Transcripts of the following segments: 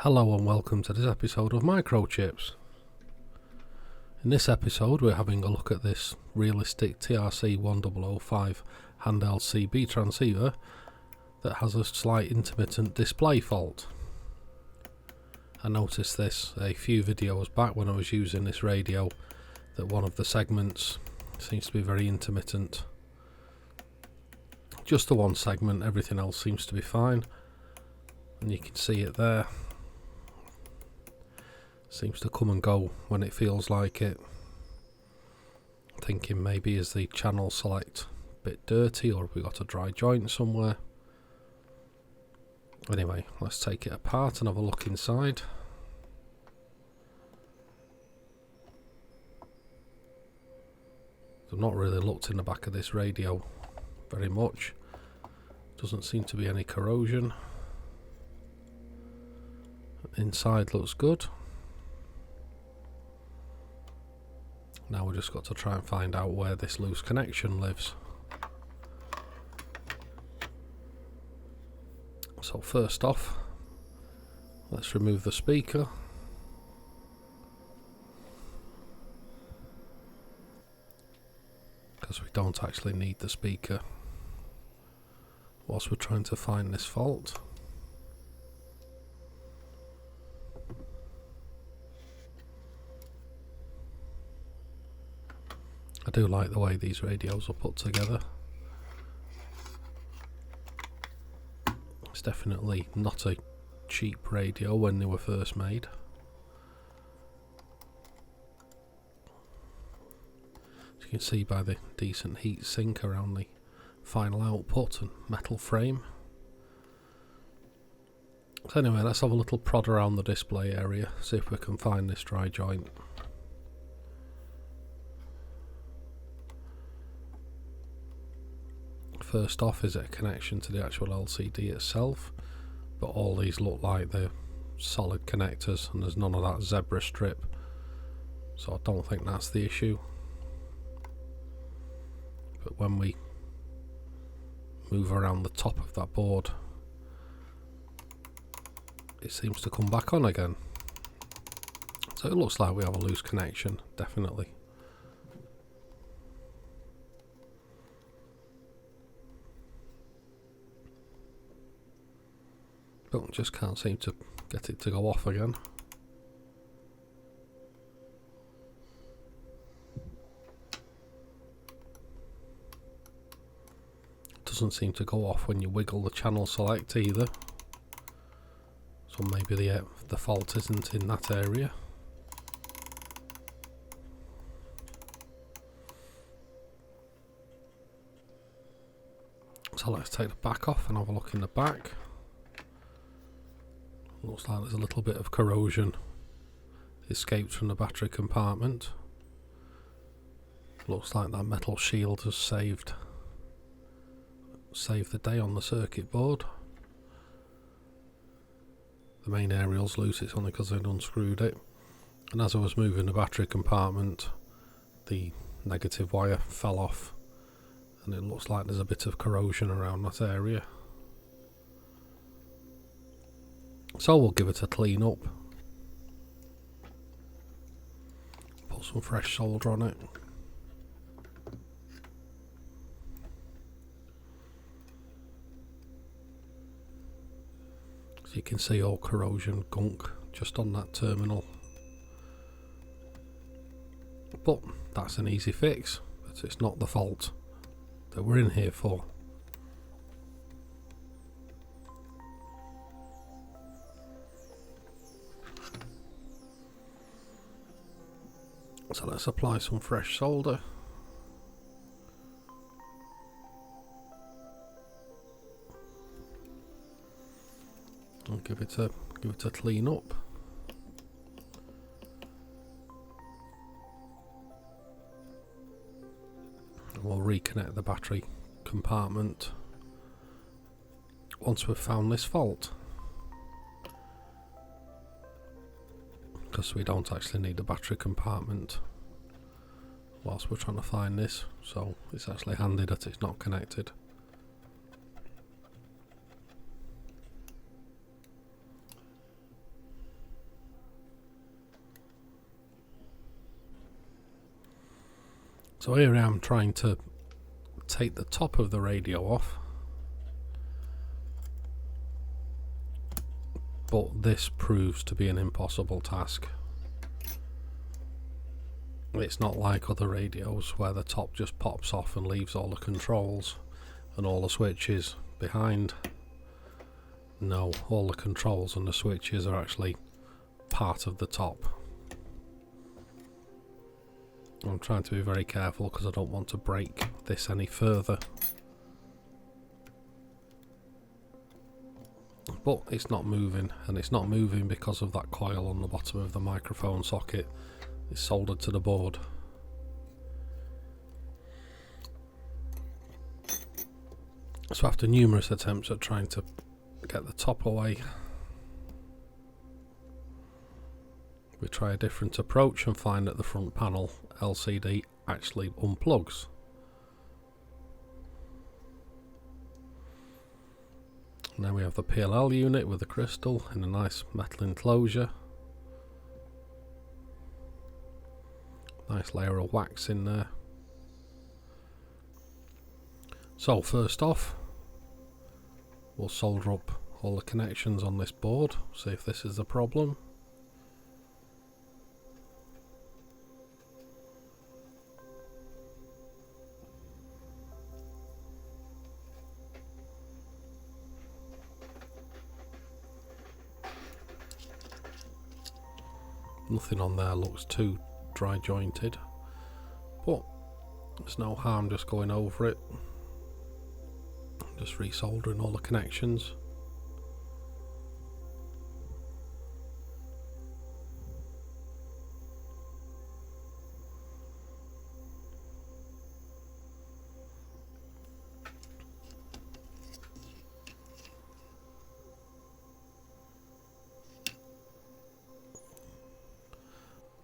Hello and welcome to this episode of Microchips. In this episode we're having a look at this realistic TRC-1005 handheld CB transceiver that has a slight intermittent display fault. I noticed this a few videos back when I was using this radio, that one of the segments seems to be very intermittent. Just the one segment, everything else seems to be fine, and you can see it there. Seems to come and go when it feels like it. Thinking maybe is the channel select a bit dirty, or have we got a dry joint somewhere? Anyway, let's take it apart and have a look inside. I've not really looked in the back of this radio very much. Doesn't seem to be any corrosion. Inside looks good. Now we've just got to try and find out where this loose connection lives. So first off, let's remove the speaker. Because we don't actually need the speaker whilst we're trying to find this fault. I do like the way these radios are put together. It's definitely not a cheap radio when they were first made. As you can see by the decent heat sink around the final output and metal frame. So anyway, let's have a little prod around the display area, see if we can find this dry joint. First off, is it a connection to the actual LCD itself? But all these look like they're solid connectors and there's none of that zebra strip, so I don't think that's the issue. But when we move around the top of that board, it seems to come back on again. So it looks like we have a loose connection, definitely. But just can't seem to get it to go off again. Doesn't seem to go off when you wiggle the channel select either. So maybe the fault isn't in that area. So let's take the back off and have a look in the back. Looks like there's a little bit of corrosion escaped from the battery compartment. Looks like that metal shield has saved the day on the circuit board. The main aerial's loose, it's only because I'd unscrewed it. And as I was moving the battery compartment, the negative wire fell off, and it looks like there's a bit of corrosion around that area. So we'll give it a clean up. Put some fresh solder on it. So you can see all corrosion gunk just on that terminal. But that's an easy fix, but it's not the fault that we're in here for. So let's apply some fresh solder. And give it a clean up. And we'll reconnect the battery compartment once we've found this fault. Because we don't actually need the battery compartment whilst we're trying to find this, so it's actually handy that it's not connected. So here I am trying to take the top of the radio off, but this proves to be an impossible task. It's not like other radios where the top just pops off and leaves all the controls and all the switches behind. No, all the controls and the switches are actually part of the top. I'm trying to be very careful because I don't want to break this any further. But it's not moving, and it's not moving because of that coil on the bottom of the microphone socket. It's soldered to the board. So after numerous attempts at trying to get the top away, we try a different approach and find that the front panel LCD actually unplugs. And then we have the PLL unit with the crystal in a nice metal enclosure. Nice layer of wax in there. So first off, we'll solder up all the connections on this board, see if this is the problem. Nothing on there looks too dry jointed, but there's no harm just going over it, just resoldering all the connections.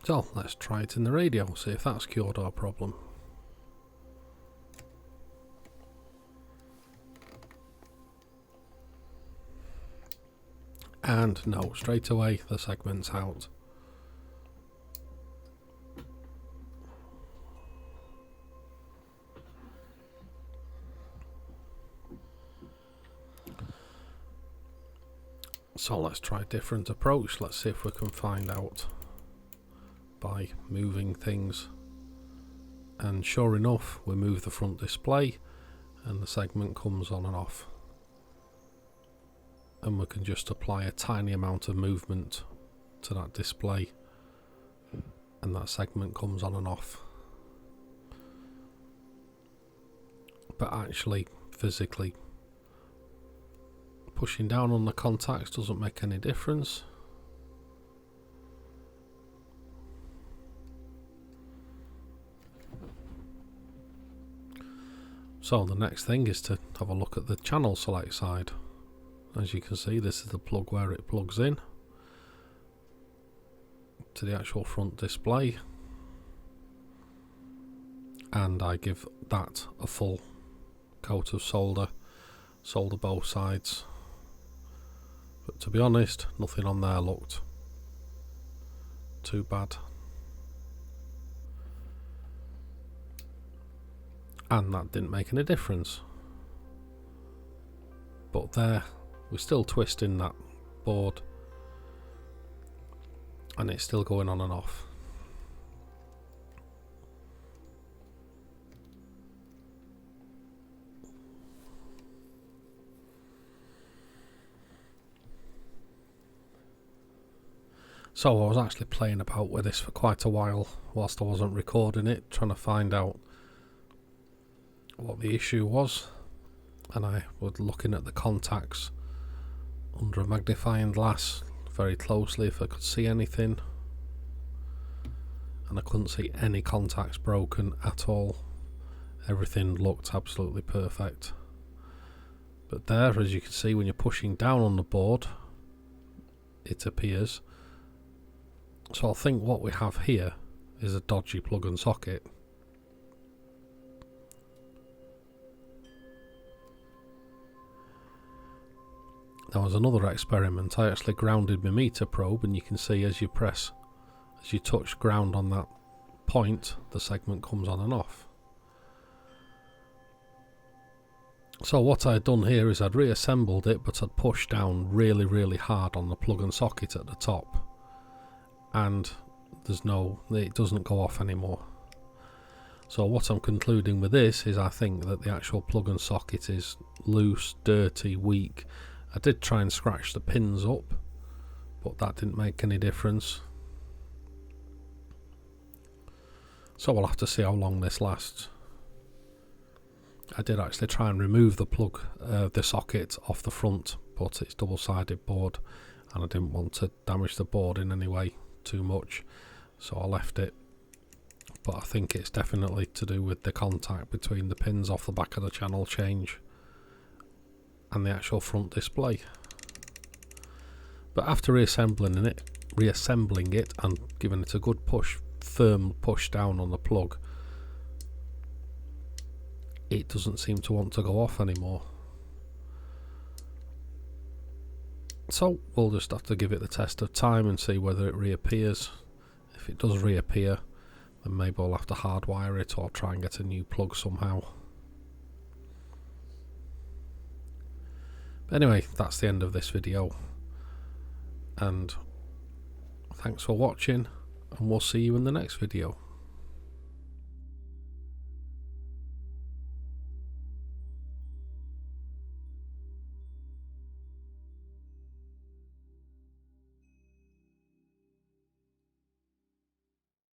So let's try it in the radio, see if that's cured our problem. And no, straight away the segment's out. So let's try a different approach. Let's see if we can find out by moving things, and sure enough we move the front display and the segment comes on and off, and we can just apply a tiny amount of movement to that display and that segment comes on and off. But actually physically pushing down on the contacts doesn't make any difference. So the next thing is to have a look at the channel select side. As you can see, this is the plug where it plugs in to the actual front display, and I give that a full coat of solder both sides, but to be honest nothing on there looked too bad. And that didn't make any difference. But there, we're still twisting that board and it's still going on and off. So I was actually playing about with this for quite a while whilst I wasn't recording it, trying to find out what the issue was, and I was looking at the contacts under a magnifying glass very closely if I could see anything, and I couldn't see any contacts broken at all. Everything looked absolutely perfect. But there, as you can see, when you're pushing down on the board, it appears. So I think what we have here is a dodgy plug and socket. There was another experiment. I actually grounded my meter probe, and you can see as you touch ground on that point, the segment comes on and off. So what I'd done here is I'd reassembled it, but I'd pushed down really hard on the plug and socket at the top, and it doesn't go off anymore. So what I'm concluding with this is I think that the actual plug and socket is loose, dirty, weak. I did try and scratch the pins up, but that didn't make any difference. So we'll have to see how long this lasts. I did actually try and remove the plug, the socket off the front, but it's double-sided board and I didn't want to damage the board in any way too much, so I left it. But I think it's definitely to do with the contact between the pins off the back of the channel change and the actual front display. But after reassembling it and giving it a good firm push down on the plug, it doesn't seem to want to go off anymore. So we'll just have to give it the test of time and see whether it reappears. If it does reappear, then maybe I'll have to hardwire it or try and get a new plug somehow. But anyway, that's the end of this video, and thanks for watching, and we'll see you in the next video.